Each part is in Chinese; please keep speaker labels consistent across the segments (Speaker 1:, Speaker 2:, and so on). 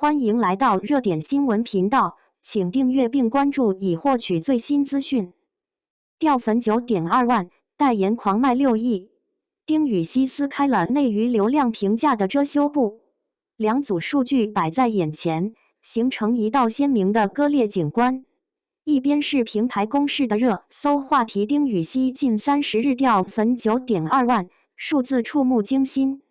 Speaker 1: 欢迎来到热点新闻频道，请订阅并关注以获取最新资讯。掉粉9.2万，代言狂卖6亿。丁禹兮撕开了内娱流量评价的遮羞布，两组数据摆在眼前，形成一道鲜明的割裂景观。一边是平台公示的热搜话题，丁禹兮近30日掉粉9.2万，数字触目惊心，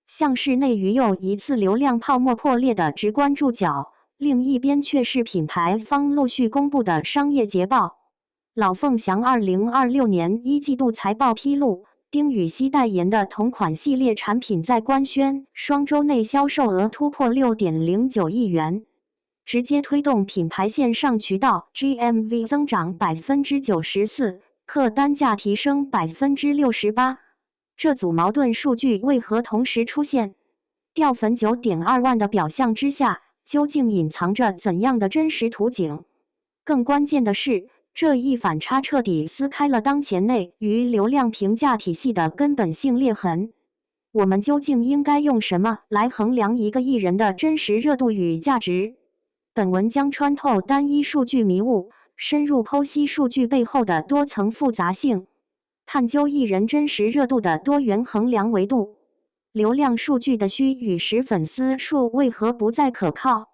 Speaker 1: 像是内娱又一次流量泡沫破裂的直观注脚。另一边却是品牌方陆续公布的商业捷报。老凤祥2026年一季度财报披露，丁禹兮代言的同款系列产品在官宣双周内销售额突破6.09亿元，直接推动品牌线上渠道 GMV 增长94%，客单价提升68%。这组矛盾数据为何同时出现？掉粉9.2万的表象之下，究竟隐藏着怎样的真实图景？更关键的是，这一反差彻底撕开了当前内娱流量评价体系的根本性裂痕。我们究竟应该用什么来衡量一个艺人的真实热度与价值？本文将穿透单一数据迷雾，深入剖析数据背后的多层复杂性，探究艺人真实热度的多元衡量维度。流量数据的虚与实，粉丝数为何不再可靠？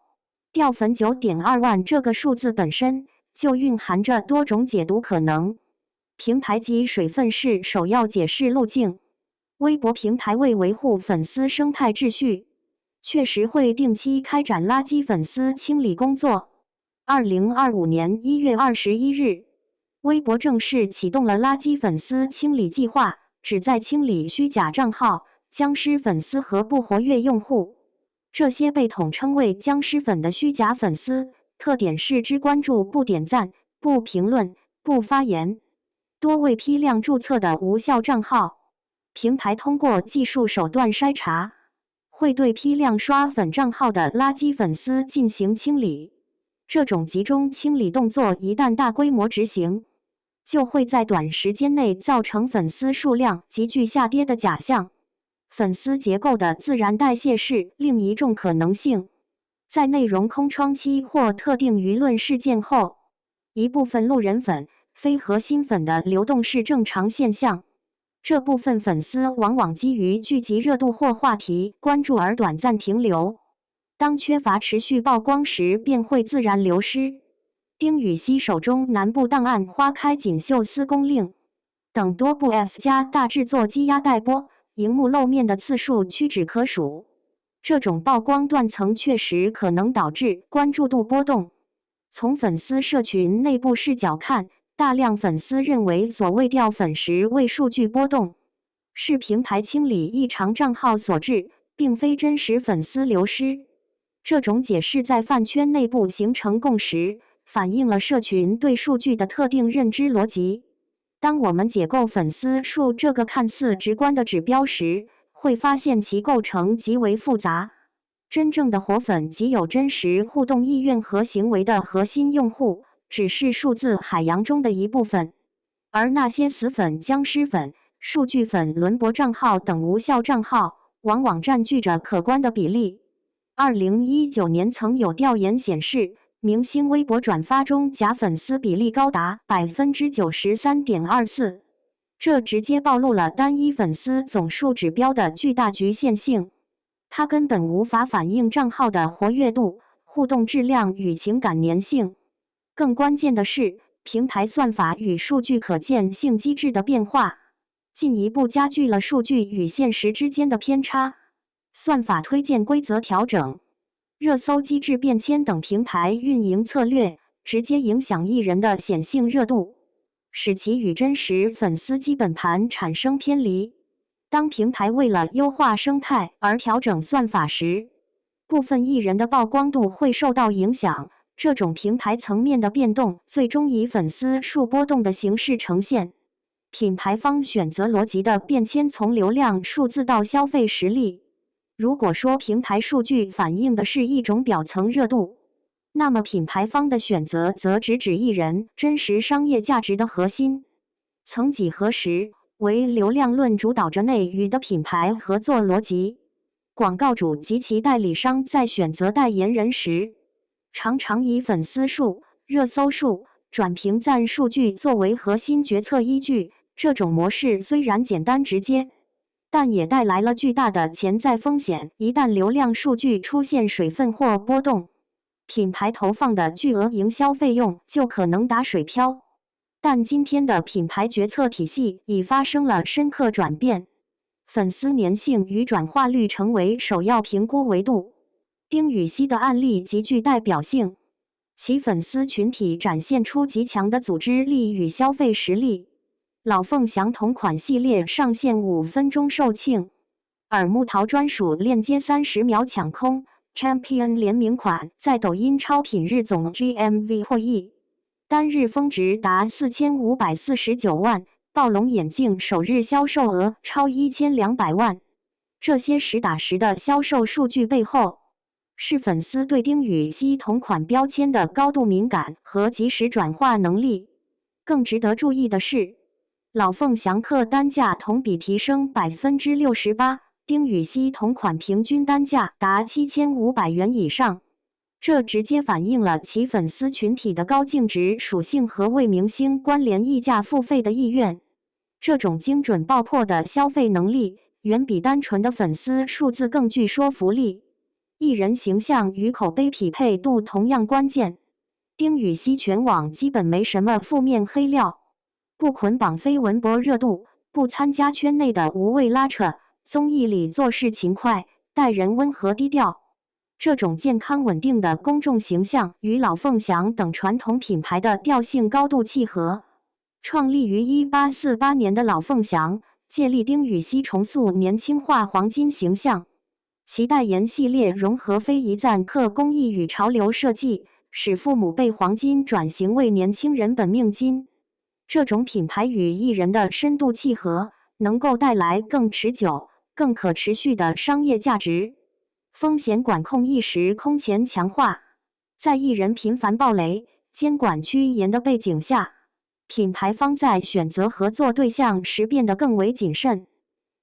Speaker 1: 掉粉9.2万这个数字本身就蕴含着多种解读可能。平台及水分是首要解释路径。微博平台为维护粉丝生态秩序，确实会定期开展垃圾粉丝清理工作。2025年1月21日，微博正式启动了垃圾粉丝清理计划，旨在清理虚假账号、僵尸粉丝和不活跃用户。这些被统称为僵尸粉的虚假粉丝，特点是只关注不点赞、不评论、不发言，多为批量注册的无效账号。平台通过技术手段筛查，会对批量刷粉账号的垃圾粉丝进行清理。这种集中清理动作一旦大规模执行，就会在短时间内造成粉丝数量急剧下跌的假象。粉丝结构的自然代谢是另一种可能性。在内容空窗期或特定舆论事件后，一部分路人粉、非核心粉的流动是正常现象。这部分粉丝往往基于聚集热度或话题关注而短暂停留，当缺乏持续曝光时便会自然流失。丁禹兮手中南部档案、花开锦绣、司公令等多部 S 加大制作积压待播，荧幕露面的次数屈指可数。这种曝光断层确实可能导致关注度波动。从粉丝社群内部视角看，大量粉丝认为所谓掉粉时为数据波动，是平台清理异常账号所致，并非真实粉丝流失。这种解释在饭圈内部形成共识，反映了社群对数据的特定认知逻辑。当我们解构粉丝数这个看似直观的指标时，会发现其构成极为复杂。真正的活粉及有真实互动意愿和行为的核心用户，只是数字海洋中的一部分，而那些死粉、僵尸粉、数据粉、轮播账号等无效账号，往往占据着可观的比例。2019年曾有调研显示，明星微博转发中假粉丝比例高达93.24%，这直接暴露了单一粉丝总数指标的巨大局限性。它根本无法反映账号的活跃度、互动质量与情感粘性。更关键的是，平台算法与数据可见性机制的变化，进一步加剧了数据与现实之间的偏差。算法推荐规则调整、热搜机制变迁等平台运营策略，直接影响艺人的显性热度，使其与真实粉丝基本盘产生偏离。当平台为了优化生态而调整算法时，部分艺人的曝光度会受到影响。这种平台层面的变动，最终以粉丝数波动的形式呈现。品牌方选择逻辑的变迁从流量数字到消费实力。如果说平台数据反映的是一种表层热度，那么品牌方的选择则直指艺人真实商业价值的核心。曾几何时，唯流量论主导着内娱的品牌合作逻辑。广告主及其代理商在选择代言人时，常常以粉丝数、热搜数、转评赞数据作为核心决策依据。这种模式虽然简单直接，但也带来了巨大的潜在风险。一旦流量数据出现水分或波动，品牌投放的巨额营销费用就可能打水漂。但今天的品牌决策体系已发生了深刻转变，粉丝粘性与转化率成为首要评估维度。丁禹兮的案例极具代表性，其粉丝群体展现出极强的组织力与消费实力。老凤祥同款系列上线5分钟售罄，耳目桃专属链接30秒抢空。Champion 联名款在抖音超品日总 GMV 破亿，单日峰值达4549万。暴龙眼镜首日销售额超1200万。这些实打实的销售数据背后，是粉丝对丁禹兮同款标签的高度敏感和及时转化能力。更值得注意的是，老凤祥客单价同比提升68%，丁禹兮同款平均单价达7500元以上。这直接反映了其粉丝群体的高净值属性和为明星关联溢价付费的意愿。这种精准爆破的消费能力，远比单纯的粉丝数字更具说服力。艺人形象与口碑匹配度同样关键。丁禹兮全网基本没什么负面黑料，不捆绑绯闻博热度，不参加圈内的无谓拉扯，综艺里做事勤快，待人温和低调。这种健康稳定的公众形象与老凤祥等传统品牌的调性高度契合。创立于1848年的老凤祥，借力丁禹兮重塑年轻化黄金形象。其代言系列融合非遗赞客工艺与潮流设计，使父母辈黄金转型为年轻人本命金。这种品牌与艺人的深度契合，能够带来更持久、更可持续的商业价值。风险管控意识空前强化，在艺人频繁爆雷、监管趋严的背景下，品牌方在选择合作对象时变得更为谨慎。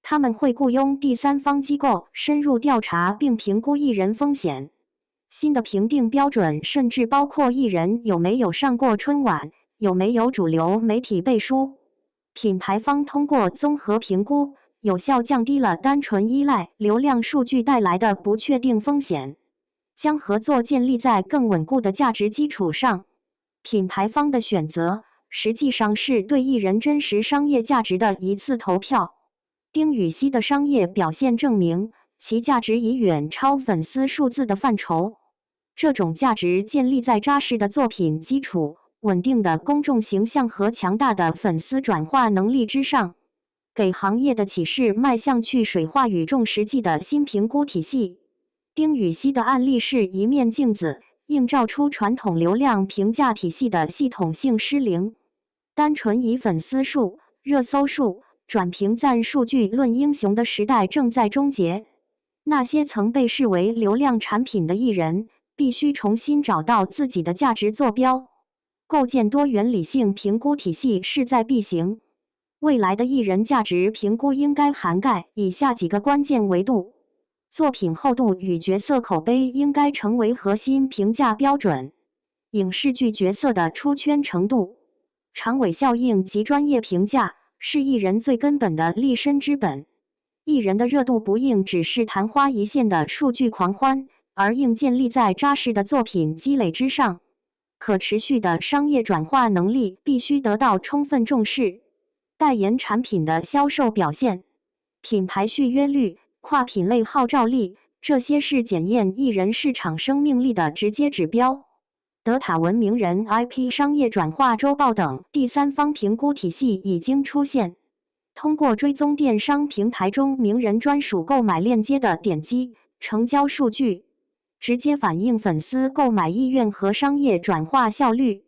Speaker 1: 他们会雇佣第三方机构深入调查并评估艺人风险。新的评定标准甚至包括艺人有没有上过春晚，有没有主流媒体背书。品牌方通过综合评估，有效降低了单纯依赖流量数据带来的不确定风险，将合作建立在更稳固的价值基础上。品牌方的选择实际上是对艺人真实商业价值的一次投票。丁禹兮的商业表现证明，其价值已远超粉丝数字的范畴。这种价值建立在扎实的作品基础、稳定的公众形象和强大的粉丝转化能力之上，给行业的启示迈向去水化与重实际的新评估体系。丁禹兮的案例是一面镜子，映照出传统流量评价体系的系统性失灵。单纯以粉丝数、热搜数、转评赞数据论英雄的时代正在终结。那些曾被视为流量产品的艺人，必须重新找到自己的价值坐标。构建多元理性评估体系势在必行。未来的艺人价值评估应该涵盖以下几个关键维度：作品厚度与角色口碑应该成为核心评价标准；影视剧角色的出圈程度、长尾效应及专业评价是艺人最根本的立身之本。艺人的热度不应只是昙花一现的数据狂欢，而应建立在扎实的作品积累之上。可持续的商业转化能力必须得到充分重视。代言产品的销售表现、品牌续约率、跨品类号召力，这些是检验艺人市场生命力的直接指标。德塔文名人 IP 商业转化周报等第三方评估体系已经出现。通过追踪电商平台中名人专属购买链接的点击、成交数据，直接反映粉丝购买意愿和商业转化效率。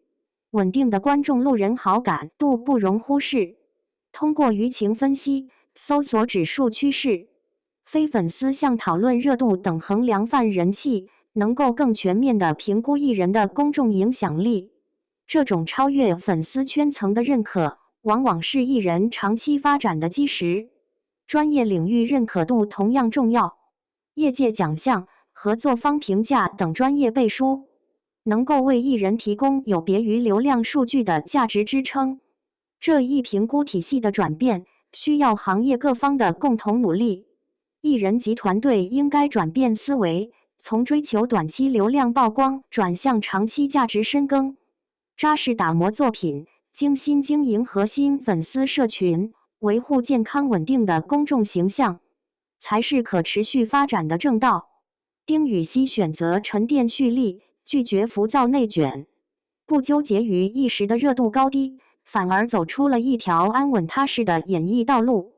Speaker 1: 稳定的观众路人好感度不容忽视。通过舆情分析、搜索指数趋势、非粉丝向讨论热度等衡量泛人气，能够更全面地评估艺人的公众影响力。这种超越粉丝圈层的认可，往往是艺人长期发展的基石。专业领域认可度同样重要。业界奖项、合作方评价等专业背书，能够为艺人提供有别于流量数据的价值支撑。这一评估体系的转变，需要行业各方的共同努力。艺人及团队应该转变思维，从追求短期流量曝光转向长期价值深耕，扎实打磨作品，精心经营核心粉丝社群，维护健康稳定的公众形象，才是可持续发展的正道。丁禹兮选择沉淀蓄力，拒绝浮躁内卷，不纠结于一时的热度高低，反而走出了一条安稳踏实的演艺道路。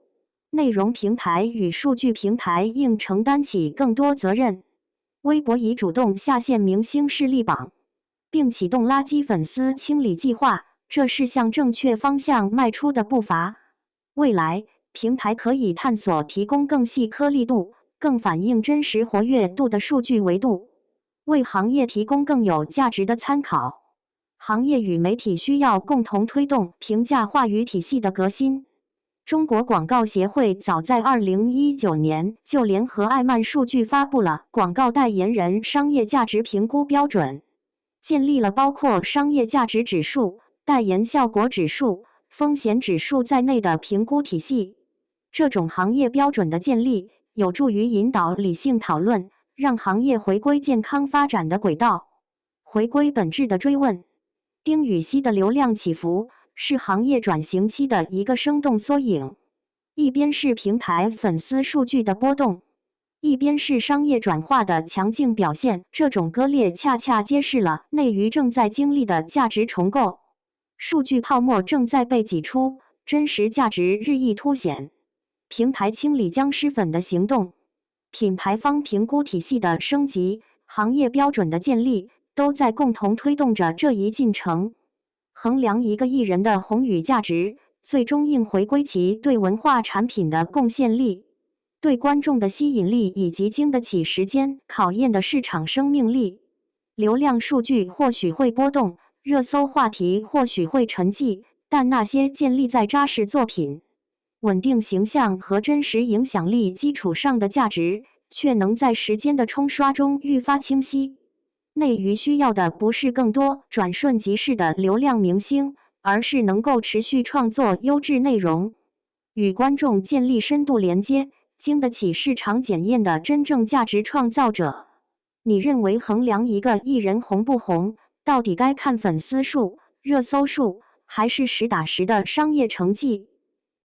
Speaker 1: 内容平台与数据平台应承担起更多责任。微博已主动下线明星势力榜，并启动垃圾粉丝清理计划，这是向正确方向迈出的步伐。未来，平台可以探索提供更细颗粒度、更反映真实活跃度的数据维度，为行业提供更有价值的参考。行业与媒体需要共同推动评价话语体系的革新。中国广告协会早在2019年就联合艾曼数据发布了广告代言人商业价值评估标准，建立了包括商业价值指数、代言效果指数、风险指数在内的评估体系。这种行业标准的建立，有助于引导理性讨论，让行业回归健康发展的轨道。回归本质的追问，丁禹兮的流量起伏是行业转型期的一个生动缩影。一边是平台粉丝数据的波动，一边是商业转化的强劲表现。这种割裂恰恰揭示了内娱正在经历的价值重构。数据泡沫正在被挤出，真实价值日益凸显。平台清理僵尸粉的行动，品牌方评估体系的升级，行业标准的建立，都在共同推动着这一进程。衡量一个艺人的红与价值，最终应回归其对文化产品的贡献力、对观众的吸引力以及经得起时间考验的市场生命力。流量数据或许会波动，热搜话题或许会沉寂，但那些建立在扎实作品、稳定形象和真实影响力基础上的价值，却能在时间的冲刷中愈发清晰。内娱需要的不是更多转瞬即逝的流量明星，而是能够持续创作优质内容，与观众建立深度连接，经得起市场检验的真正价值创造者。你认为衡量一个艺人红不红，到底该看粉丝数、热搜数，还是实打实的商业成绩？